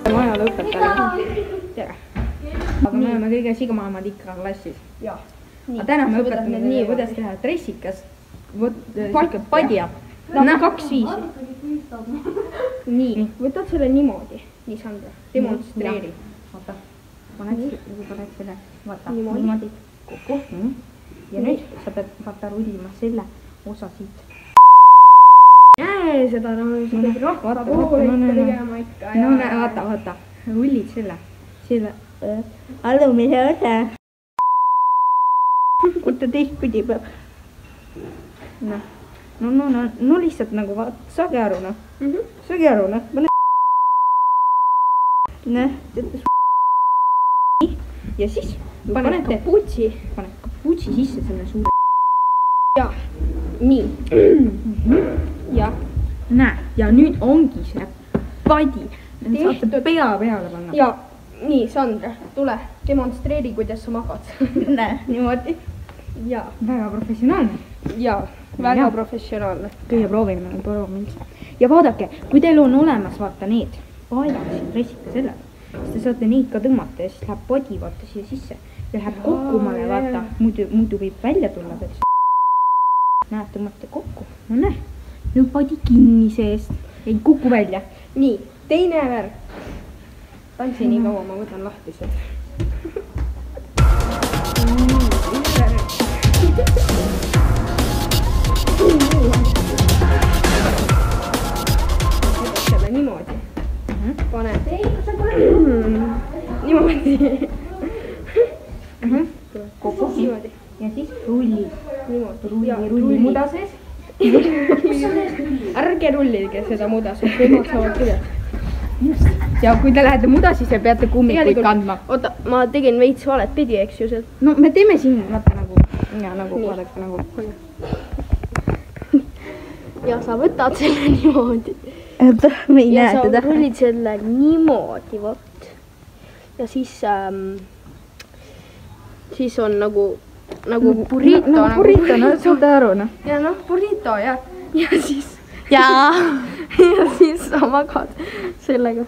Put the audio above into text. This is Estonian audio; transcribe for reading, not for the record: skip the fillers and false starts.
ajalooõpetajale. Tere. Aga me oleme kõige sigamaamad ikka klassis. Aga täna me õpetame nii, kuidas teha dressikas. Padja. No 2 viisi. Nii, võtad selle niimoodi. Nii, Sandra. Demonstreeri. Vaata. Paned selle. Vaata. Niimoodi. Kokku. Ja nüüd sa pead vaata rullima selle osa siit. Seda rahva poole ikka tegema ikka. No vaata. Rullid selle alumise osa. Võtta teistpidi peab. No lihtsalt nagu vaat, saage aru, noh. Saage aru, noh. Ja siis paned kaputsi sisse selle suure. Ja, nii. Ja. Näe, ja nüüd ongi see padi. Saate pea peale panna. Ja, nii, Sandra, tule, demonstreeri, kuidas sa magad. Näe, niimoodi. Ja. Väga professionaalne. Ja, väga professionaalne. Kõige proovime üldse. Ja vaadake, kui teil on olemas, vaata need paelad siin dressika selle, siis te saate neid ka tõmmata ja siis läheb padi vaata siia sisse. Ja läheb kokkumale, vaata, muidu võib välja tulla. Näed, tõmmate kokku. No näe, nüüd padi kinni seest. Ei kuku välja. Nii, teine värk. Tantsi nii kaua, ma võtan lahti seda. Võtad selle niimoodi. Paned. Niimoodi. Kokku. Niimoodi. Ja siis rulli. Rulli muda sees. Ärge rullige seda muda, sest emad saavad küljed. Just. Ja kui te lähete muda, siis te peate kummikuid kandma. Oota, ma tegin veits valet pidi, eks ju seal. No me teeme siin, vaata nagu, vaadake nagu. Ja sa võtad selle niimoodi. Me ei näe teda. Ja sa rullid selle niimoodi, vot. Ja siis on nagu burrito. Nagu burrito, no saate aru, noh. Ja noh, burrito, ja siis... Ja siis sa magad sellega.